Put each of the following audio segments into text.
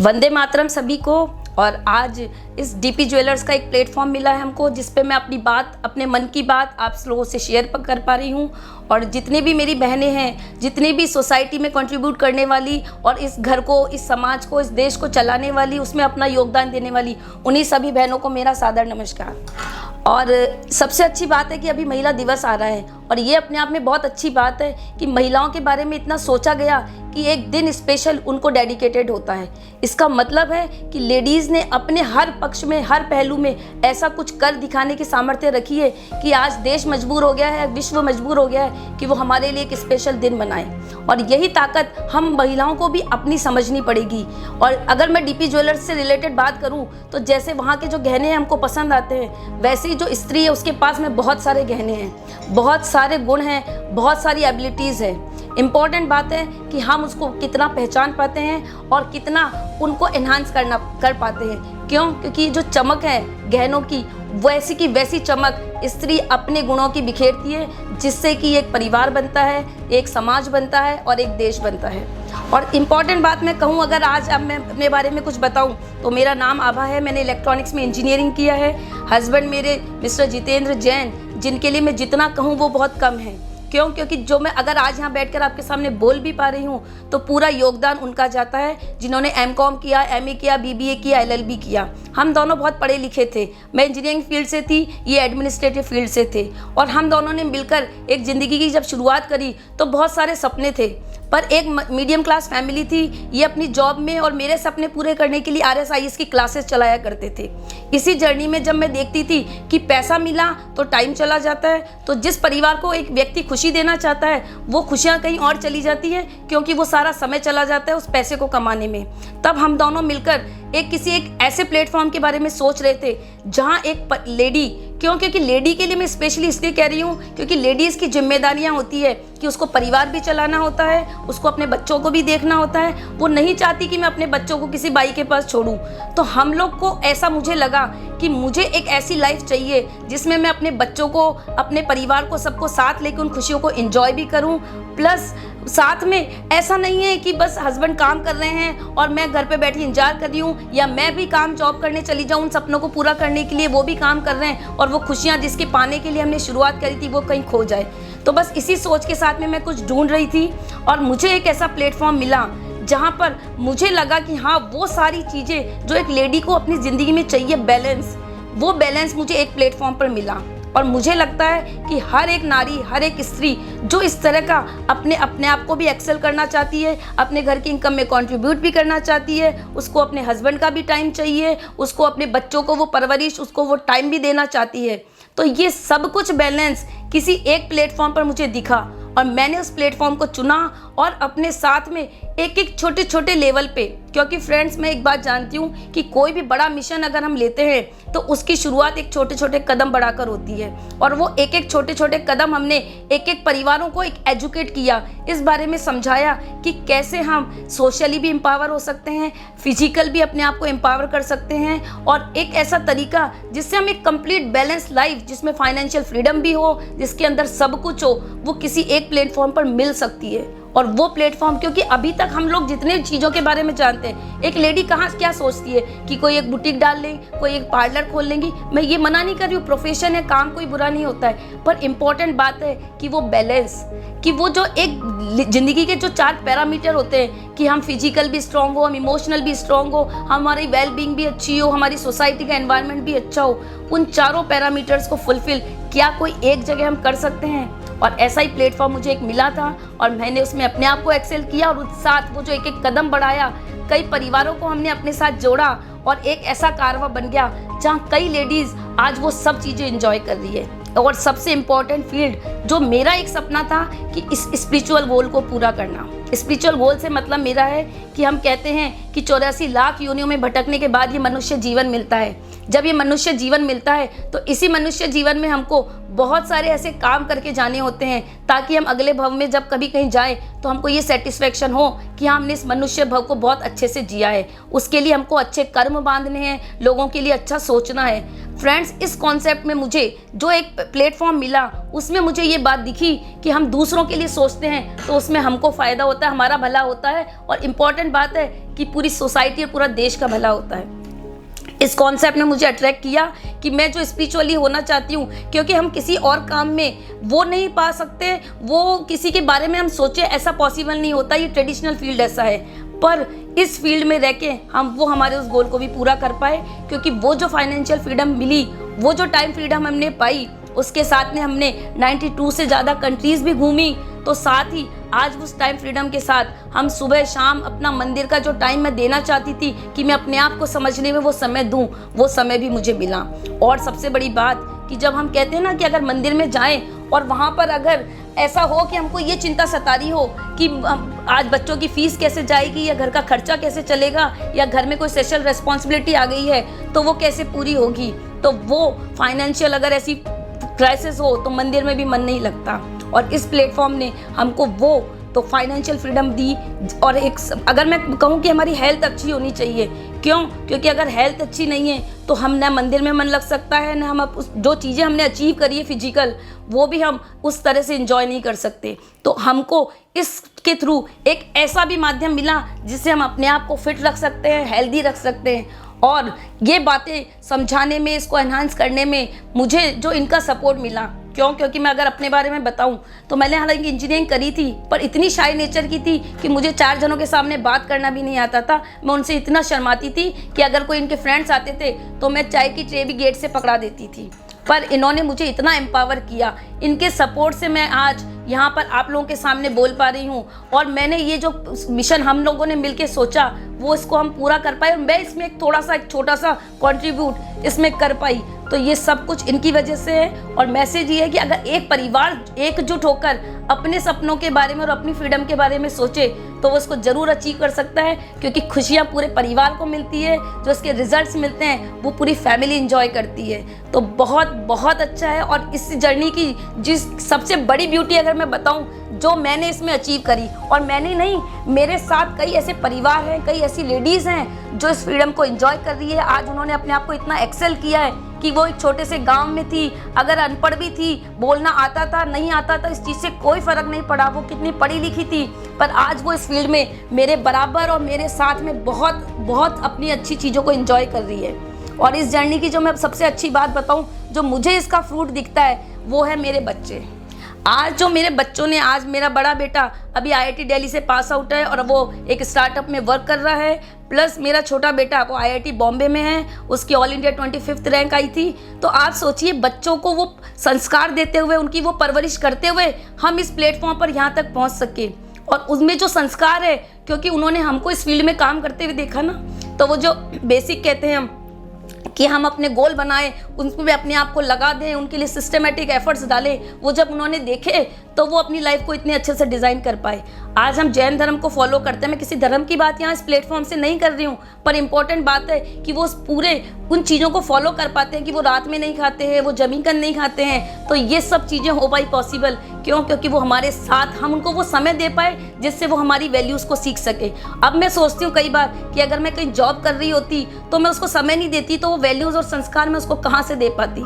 वंदे मातरम सभी को। और आज इस डीपी ज्वेलर्स का एक प्लेटफॉर्म मिला है हमको, जिस पे मैं अपनी बात, अपने मन की बात आप लोगों से शेयर कर पा रही हूँ। और जितने भी मेरी बहनें हैं, जितने भी सोसाइटी में कंट्रीब्यूट करने वाली और इस घर को, इस समाज को, इस देश को चलाने वाली, उसमें अपना योगदान देने वाली, उन्हीं सभी बहनों को मेरा सादर नमस्कार। और सबसे अच्छी बात है कि अभी महिला दिवस आ रहा है, और ये अपने आप में बहुत अच्छी बात है कि महिलाओं के बारे में इतना सोचा गया कि एक दिन स्पेशल उनको डेडिकेटेड होता है। इसका मतलब है कि लेडीज़ ने अपने हर पक्ष में, हर पहलू में ऐसा कुछ कर दिखाने की सामर्थ्य रखी है कि आज देश मजबूर हो गया है, विश्व मजबूर हो गया है कि वो हमारे लिए एक स्पेशल दिन बनाए। और यही ताकत हम महिलाओं को भी अपनी समझनी पड़ेगी। और अगर मैं डीपी ज्वेलर्स से रिलेटेड बात करूँ तो जैसे वहाँ के जो गहने हमको पसंद आते हैं, वैसे ही जो स्त्री है उसके पास में बहुत सारे गहने हैं, बहुत सारे गुण हैं, बहुत सारी एबिलिटीज़ है। इम्पॉर्टेंट बात है कि हम उसको कितना पहचान पाते हैं और कितना उनको एनहांस कर पाते हैं। क्यों? क्योंकि जो चमक है गहनों की, वैसी की वैसी चमक स्त्री अपने गुणों की बिखेरती है, जिससे कि एक परिवार बनता है, एक समाज बनता है और एक देश बनता है। और इम्पॉर्टेंट बात मैं कहूँ, अगर आज अब मैं अपने बारे में कुछ बताऊँ तो मेरा नाम आभा है। मैंने इलेक्ट्रॉनिक्स में इंजीनियरिंग किया है। हस्बैंड मेरे मिस्टर जितेंद्र जैन, जिनके लिए मैं जितना कहूँ वो बहुत कम है। क्यों? क्योंकि जो मैं अगर आज यहाँ बैठकर आपके सामने बोल भी पा रही हूँ तो पूरा योगदान उनका जाता है, जिन्होंने एमकॉम किया, एमए किया, बीबीए किया, एलएलबी किया। हम दोनों बहुत पढ़े लिखे थे। मैं इंजीनियरिंग फील्ड से थी, ये एडमिनिस्ट्रेटिव फील्ड से थे। और हम दोनों ने मिलकर एक ज़िंदगी की जब शुरुआत करी तो बहुत सारे सपने थे, पर एक मीडियम क्लास फैमिली थी। ये अपनी जॉब में और मेरे सपने पूरे करने के लिए RSIS की क्लासेस चलाया करते थे। इसी जर्नी में जब मैं देखती थी कि पैसा मिला तो टाइम चला जाता है, तो जिस परिवार को एक व्यक्ति खुशी देना चाहता है वो खुशियाँ कहीं और चली जाती है, क्योंकि वो सारा समय चला जाता है उस पैसे को कमाने में। तब हम दोनों मिलकर एक ऐसे प्लेटफॉर्म के बारे में सोच रहे थे जहाँ एक लेडी, क्योंकि लेडी के लिए मैं स्पेशली इसलिए कह रही हूँ क्योंकि लेडीज़ की जिम्मेदारियाँ होती है कि उसको परिवार भी चलाना होता है, उसको अपने बच्चों को भी देखना होता है। वो नहीं चाहती कि मैं अपने बच्चों को किसी बाई के पास छोड़ूं। तो हम लोग को ऐसा मुझे लगा कि मुझे एक ऐसी लाइफ चाहिए जिसमें मैं अपने बच्चों को, अपने परिवार को, सबको साथ लेकर उन खुशियों को एंजॉय भी करूं। प्लस साथ में ऐसा नहीं है कि बस हस्बैंड काम कर रहे हैं और मैं घर पे बैठी इंतजार कर रही हूँ, या मैं भी काम जॉब करने चली जाऊँ उन सपनों को पूरा करने के लिए, वो भी काम कर रहे हैं और वो खुशियाँ जिसके पाने के लिए हमने शुरुआत करी थी वो कहीं खो जाए। तो बस इसी सोच के साथ में मैं कुछ ढूंढ रही थी और मुझे एक ऐसा प्लेटफॉर्म मिला जहाँ पर मुझे लगा कि हाँ, वो सारी चीज़ें जो एक लेडी को अपनी ज़िंदगी में चाहिए, बैलेंस, वो बैलेंस मुझे एक प्लेटफॉर्म पर मिला। और मुझे लगता है कि हर एक नारी, हर एक स्त्री जो इस तरह का अपने आप को भी एक्सेल करना चाहती है, अपने घर की इनकम में कंट्रीब्यूट भी करना चाहती है, उसको अपने हस्बैंड का भी टाइम चाहिए, उसको अपने बच्चों को वो परवरिश, उसको वो टाइम भी देना चाहती है, तो ये सब कुछ बैलेंस किसी एक प्लेटफॉर्म पर मुझे दिखा और मैंने उस प्लेटफॉर्म को चुना और अपने साथ में एक छोटे छोटे लेवल पे, क्योंकि फ्रेंड्स मैं एक बात जानती हूँ कि कोई भी बड़ा मिशन अगर हम लेते हैं तो उसकी शुरुआत एक छोटे छोटे कदम बढ़ाकर होती है। और वो एक छोटे छोटे कदम हमने एक परिवारों को एक एजुकेट किया, इस बारे में समझाया कि कैसे हम सोशली भी एम्पावर हो सकते हैं, फिजिकल भी अपने आप को एम्पावर कर सकते हैं, और एक ऐसा तरीका जिससे हम एक कंप्लीट बैलेंस लाइफ, जिसमें फाइनेंशियल फ्रीडम भी हो, जिसके अंदर सब कुछ हो, वो किसी एक प्लेटफॉर्म पर मिल सकती है। और वो प्लेटफॉर्म, क्योंकि अभी तक हम लोग जितने चीज़ों के बारे में जानते हैं, एक लेडी कहाँ क्या सोचती है कि कोई एक बुटीक डाल ले, कोई एक पार्लर खोल लेंगी। मैं ये मना नहीं कर रही हूँ, प्रोफेशन है, काम कोई बुरा नहीं होता है, पर इम्पॉर्टेंट बात है कि वो बैलेंस, कि वो जो एक ज़िंदगी के जो 4 पैरामीटर होते हैं कि हम फिजिकल भी स्ट्रॉन्ग हो, हम इमोशनल भी स्ट्रॉन्ग हो, हमारी वेलबींग भी अच्छी हो, हमारी सोसाइटी का एनवायरनमेंट भी अच्छा हो, उन चारों पैरामीटर्स को फुलफिल क्या कोई एक जगह हम कर सकते हैं। और ऐसा ही प्लेटफॉर्म मुझे एक मिला था और मैंने उसमें अपने आप को एक्सेल किया और उस साथ वो जो एक कदम बढ़ाया, कई परिवारों को हमने अपने साथ जोड़ा और एक ऐसा कारवां बन गया जहाँ कई लेडीज़ आज वो सब चीज़ें एंजॉय कर रही है। और सबसे इम्पॉर्टेंट फील्ड जो मेरा एक सपना था कि इस स्पिरिचुअल गोल को पूरा करना। स्पिरिचुअल गोल से मतलब मेरा है कि हम कहते हैं कि 84 लाख योनियों में भटकने के बाद ये मनुष्य जीवन मिलता है। जब ये मनुष्य जीवन मिलता है तो इसी मनुष्य जीवन में हमको बहुत सारे ऐसे काम करके जाने होते हैं ताकि हम अगले भव में जब कभी कहीं जाएं तो हमको ये सेटिस्फेक्शन हो कि हमने इस मनुष्य भव को बहुत अच्छे से जिया है। उसके लिए हमको अच्छे कर्म बांधने हैं, लोगों के लिए अच्छा सोचना है। फ्रेंड्स, इस कॉन्सेप्ट में मुझे जो एक प्लेटफॉर्म मिला उसमें मुझे ये बात दिखी कि हम दूसरों के लिए सोचते हैं तो उसमें हमको फ़ायदा होता है, होता है, हमारा भला होता है, और इम्पॉर्टेंट बात है कि पूरी सोसाइटी और पूरा देश का भला होता है। इस कॉन्सेप्ट ने मुझे अट्रैक्ट किया कि मैं जो स्पिरिचुअली होना चाहती हूँ, क्योंकि हम किसी और काम में वो नहीं पा सकते, वो किसी के बारे में हम सोचें ऐसा पॉसिबल नहीं होता, ये ट्रेडिशनल फील्ड ऐसा है। पर इस फील्ड में रह के हम वो हमारे उस गोल को भी पूरा कर पाए, क्योंकि वो जो फाइनेंशियल फ्रीडम मिली, वो जो टाइम फ्रीडम हमने पाई, उसके साथ में हमने 92 से ज़्यादा कंट्रीज़ भी घूमी। तो साथ ही आज उस टाइम फ्रीडम के साथ हम सुबह शाम अपना मंदिर का जो टाइम मैं देना चाहती थी कि मैं अपने आप को समझने में वो समय दूं, वो समय भी मुझे मिला। और सबसे बड़ी बात कि जब हम कहते हैं ना कि अगर मंदिर में जाएं और वहाँ पर अगर ऐसा हो कि हमको ये चिंता सता रही हो कि आज बच्चों की फीस कैसे जाएगी, या घर का खर्चा कैसे चलेगा, या घर में कोई स्पेशल रिस्पॉन्सिबिलिटी आ गई है तो वो कैसे पूरी होगी, तो वो फाइनेंशियल अगर ऐसी क्राइसिस हो तो मंदिर में भी मन नहीं लगता। और इस प्लेटफॉर्म ने हमको वो तो फाइनेंशियल फ्रीडम दी। और एक अगर मैं कहूँ कि हमारी हेल्थ अच्छी होनी चाहिए, क्यों? क्योंकि अगर हेल्थ अच्छी नहीं है तो हम ना मंदिर में मन लग सकता है, ना हम जो चीज़ें हमने अचीव करी है फिजिकल, वो भी हम उस तरह से एंजॉय नहीं कर सकते। तो हमको इसके थ्रू एक ऐसा भी माध्यम मिला जिससे हम अपने आप को फिट रख सकते हैं, हेल्दी रख सकते हैं। और ये बातें समझाने में, इसको एनहांस करने में मुझे जो इनका सपोर्ट मिला, क्यों? क्योंकि मैं अगर अपने बारे में बताऊं तो मैंने हालांकि इंजीनियरिंग करी थी, पर इतनी शाय नेचर की थी कि मुझे 4 जनों के सामने बात करना भी नहीं आता था। मैं उनसे इतना शर्माती थी कि अगर कोई इनके फ्रेंड्स आते थे तो मैं चाय की ट्रे भी गेट से पकड़ा देती थी। पर इन्होंने मुझे इतना एम्पावर किया, इनके सपोर्ट से मैं आज यहाँ पर आप लोगों के सामने बोल पा रही हूँ। और मैंने ये जो मिशन हम लोगों ने मिलकर सोचा वो इसको हम पूरा कर पाए, और मैं इसमें एक छोटा सा कंट्रीब्यूट इसमें कर पाई। तो ये सब कुछ इनकी वजह से है। और मैसेज ये है कि अगर एक परिवार एकजुट होकर अपने सपनों के बारे में और अपनी फ्रीडम के बारे में सोचे तो वो उसको ज़रूर अचीव कर सकता है, क्योंकि खुशियाँ पूरे परिवार को मिलती है, जो इसके रिजल्ट्स मिलते हैं वो पूरी फैमिली इंजॉय करती है। तो बहुत बहुत अच्छा है। और इस जर्नी की जिस सबसे बड़ी ब्यूटी अगर मैं बताऊं जो मैंने इसमें अचीव करी, और मैंने नहीं, मेरे साथ कई ऐसे परिवार हैं, कई ऐसी लेडीज़ हैं जो इस फ्रीडम को एंजॉय कर रही है। आज उन्होंने अपने आप को इतना एक्सेल किया है कि वो एक छोटे से गांव में थी, अगर अनपढ़ भी थी, बोलना आता था नहीं आता था, इस चीज़ से कोई फ़र्क नहीं पड़ा वो कितनी पढ़ी लिखी थी, पर आज वो इस फील्ड में मेरे बराबर और मेरे साथ में बहुत बहुत अपनी अच्छी चीज़ों को एंजॉय कर रही है। और इस जर्नी की जो मैं सबसे अच्छी बात बताऊं, जो मुझे इसका फ्रूट दिखता है वो है मेरे बच्चे। आज जो मेरे बच्चों ने, आज मेरा बड़ा बेटा अभी IIT दिल्ली से पास आउट है और वो एक स्टार्टअप में वर्क कर रहा है, प्लस मेरा छोटा बेटा वो IIT बॉम्बे में है, उसकी ऑल इंडिया 25th रैंक आई थी। तो आप सोचिए, बच्चों को वो संस्कार देते हुए, उनकी वो परवरिश करते हुए हम इस प्लेटफॉर्म पर यहाँ तक पहुँच सके। और उसमें जो संस्कार है, क्योंकि उन्होंने हमको इस फील्ड में काम करते हुए देखा ना, तो वो जो बेसिक कहते हैं हम कि हम अपने गोल बनाएं, उनको भी अपने आप को लगा दें, उनके लिए सिस्टमेटिक एफर्ट्स डालें, वो जब उन्होंने देखे तो वो अपनी लाइफ को इतने अच्छे से डिज़ाइन कर पाए। आज हम जैन धर्म को फॉलो करते हैं, मैं किसी धर्म की बात यहाँ इस प्लेटफॉर्म से नहीं कर रही हूँ, पर इम्पॉर्टेंट बात है कि वो पूरे उन चीज़ों को फॉलो कर पाते हैं कि वो रात में नहीं खाते हैं, वो जमीकन नहीं खाते हैं। तो ये सब चीज़ें हो पाई पॉसिबल, क्यों? क्योंकि वो हमारे साथ, हम उनको वो समय दे पाए जिससे वो हमारी वैल्यूज़ को सीख सके। अब मैं सोचती हूँ कई बार कि अगर मैं कहीं जॉब कर रही होती तो मैं उसको समय नहीं देती, तो वो वैल्यूज़ और संस्कार मैं उसको कहाँ से दे पाती।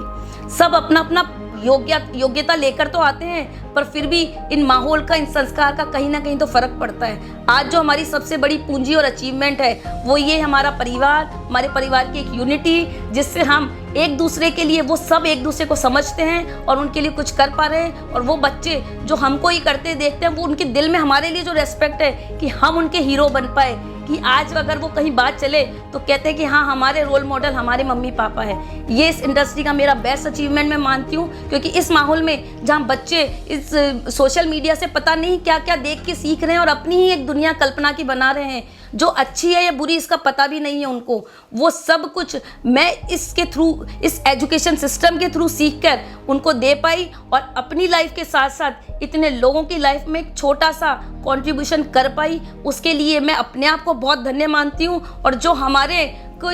सब अपना अपना योग्यता लेकर तो आते हैं, पर फिर भी इन माहौल का, इन संस्कार का कहीं ना कहीं तो फर्क पड़ता है। आज जो हमारी सबसे बड़ी पूंजी और अचीवमेंट है वो ये हमारा परिवार, हमारे परिवार की एक यूनिटी, जिससे हम एक दूसरे के लिए, वो सब एक दूसरे को समझते हैं और उनके लिए कुछ कर पा रहे हैं। और वो बच्चे जो हमको ही करते देखते हैं, वो उनके दिल में हमारे लिए जो रेस्पेक्ट है कि हम उनके हीरो बन पाए, कि आज अगर वो कहीं बात चले तो कहते हैं कि हाँ, हमारे रोल मॉडल हमारे मम्मी पापा है। ये इस इंडस्ट्री का मेरा बेस्ट अचीवमेंट मैं मानती हूँ, क्योंकि इस माहौल में जहाँ बच्चे इस सोशल मीडिया से पता नहीं क्या क्या देख के सीख रहे हैं और अपनी ही एक दुनिया कल्पना की बना रहे हैं, जो अच्छी है या बुरी इसका पता भी नहीं है उनको, वो सब कुछ मैं इसके थ्रू, इस एजुकेशन सिस्टम के थ्रू सीख कर उनको दे पाई, और अपनी लाइफ के साथ साथ इतने लोगों की लाइफ में एक छोटा सा कंट्रीब्यूशन कर पाई। उसके लिए मैं अपने आप को बहुत धन्य मानती हूँ। और जो हमारे को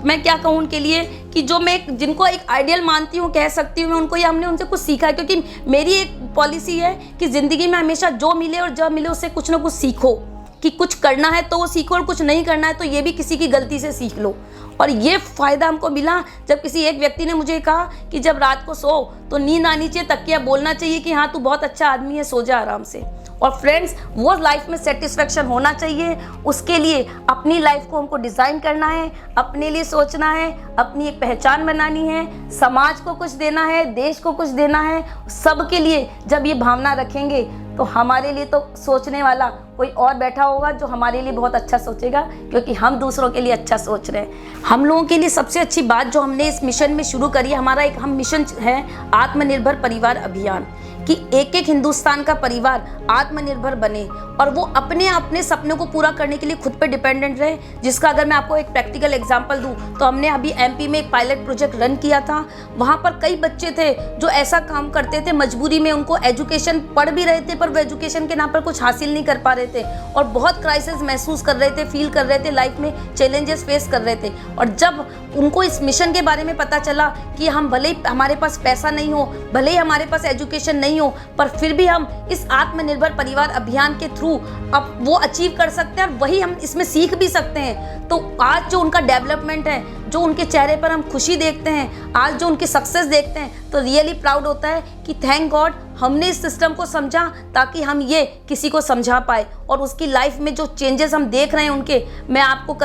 मैं क्या कहूँ उनके लिए, कि जो मैं जिनको एक आइडियल मानती हूँ, कह सकती हूँ मैं उनको, या हमने उनसे कुछ सीखा है। क्योंकि मेरी एक पॉलिसी है कि ज़िंदगी में हमेशा जो मिले और जब मिले उससे कुछ ना कुछ सीखो, कि कुछ करना है तो वो सीखो और कुछ नहीं करना है तो ये भी किसी की गलती से सीख लो। और ये फ़ायदा हमको मिला जब किसी एक व्यक्ति ने मुझे कहा कि जब रात को सो तो नींद आनी चाहिए, तकिया बोलना चाहिए कि हाँ तू बहुत अच्छा आदमी है, सो जा आराम से। और फ्रेंड्स, वो लाइफ में सेटिस्फेक्शन होना चाहिए। उसके लिए अपनी लाइफ को हमको डिज़ाइन करना है, अपने लिए सोचना है, अपनी एक पहचान बनानी है, समाज को कुछ देना है, देश को कुछ देना है। सबके लिए जब ये भावना रखेंगे तो हमारे लिए तो सोचने वाला कोई और बैठा होगा जो हमारे लिए बहुत अच्छा सोचेगा, क्योंकि हम दूसरों के लिए अच्छा सोच रहे हैं। हम लोगों के लिए सबसे अच्छी बात जो हमने इस मिशन में शुरू करी है, हमारा एक मिशन है आत्मनिर्भर परिवार अभियान, कि एक एक हिंदुस्तान का परिवार आत्मनिर्भर बने और वो अपने सपनों को पूरा करने के लिए खुद पे डिपेंडेंट रहे। जिसका अगर मैं आपको एक प्रैक्टिकल एग्जांपल दूं तो हमने अभी एमपी में एक पायलट प्रोजेक्ट रन किया था। वहाँ पर कई बच्चे थे जो ऐसा काम करते थे, मजबूरी में उनको एजुकेशन पढ़ भी रहे थे पर वो एजुकेशन के नाम पर कुछ हासिल नहीं कर पा रहे थे और बहुत क्राइसिस महसूस कर रहे थे, फील कर रहे थे, लाइफ में चैलेंजेस फेस कर रहे थे। और जब उनको इस मिशन के बारे में पता चला कि हम भले ही हमारे पास पैसा नहीं हो, भले ही हमारे पास एजुकेशन नहीं हो, पर फिर भी हम इस आत्मनिर्भर परिवार अभियान के थ्रू अब वो अचीव कर सकते हैं और वही हम इसमें सीख भी सकते हैं। तो आज जो उनका डेवलपमेंट है, जो उनके चेहरे पर हम खुशी देखते हैं, आज जो उनकी सक्सेस देखते हैं, तो रियली प्राउड होता है कि थैंक गॉड हमने इस सिस्टम को समझा ताकि हम ये किसी को समझा पाए। और उसकी लाइफ में जो चेंजेस हम देख रहे हैं उनके, मैं आपको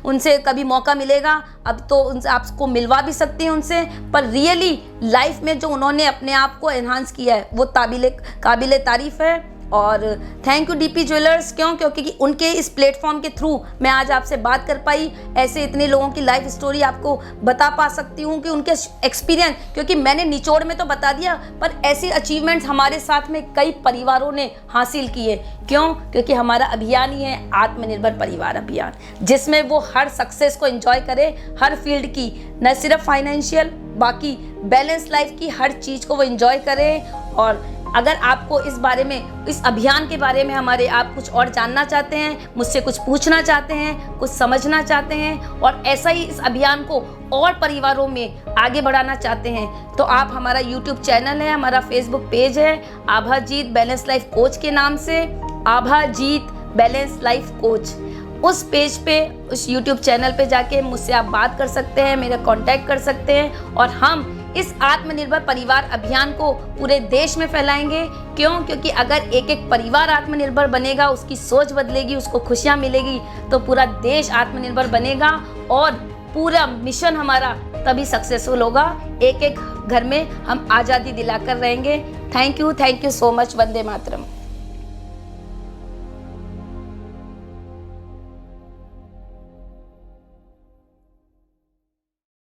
उनसे कभी मौका मिलेगा, अब तो उनसे आपको मिलवा भी सकती हैं उनसे, पर रियली लाइफ में जो उन्होंने अपने आप को एनहांस किया है वो काबिले तारीफ़ है। और थैंक यू डीपी ज्वेलर्स, क्योंकि उनके इस प्लेटफॉर्म के थ्रू मैं आज आपसे बात कर पाई, ऐसे इतने लोगों की लाइफ स्टोरी आपको बता पा सकती हूँ कि उनके एक्सपीरियंस, क्योंकि मैंने निचोड़ में तो बता दिया पर ऐसे अचीवमेंट्स हमारे साथ में कई परिवारों ने हासिल किए। क्योंकि हमारा अभियान ही है आत्मनिर्भर परिवार अभियान, जिसमें वो हर सक्सेस को एंजॉय करे, हर फील्ड की, न सिर्फ फाइनेंशियल, बाकी बैलेंस लाइफ की हर चीज़ को वो एंजॉय करें। और अगर आपको इस बारे में, इस अभियान के बारे में आप कुछ और जानना चाहते हैं, मुझसे कुछ पूछना चाहते हैं, कुछ समझना चाहते हैं और ऐसा ही इस अभियान को और परिवारों में आगे बढ़ाना चाहते हैं, तो आप हमारा यूट्यूब चैनल है, हमारा फेसबुक पेज है आभाजीत बैलेंस लाइफ कोच के नाम से, आभाजीत बैलेंस लाइफ कोच। उस पेज पे, उस यूट्यूब चैनल पे जाके मुझसे आप बात कर सकते हैं, मेरा कांटेक्ट कर सकते हैं और हम इस आत्मनिर्भर परिवार अभियान को पूरे देश में फैलाएंगे। क्योंकि अगर एक एक परिवार आत्मनिर्भर बनेगा, उसकी सोच बदलेगी, उसको खुशियाँ मिलेगी, तो पूरा देश आत्मनिर्भर बनेगा और पूरा मिशन हमारा तभी सक्सेसफुल होगा। एक एक घर में हम आज़ादी दिलाकर रहेंगे। Thank you so much. Vande Mataram.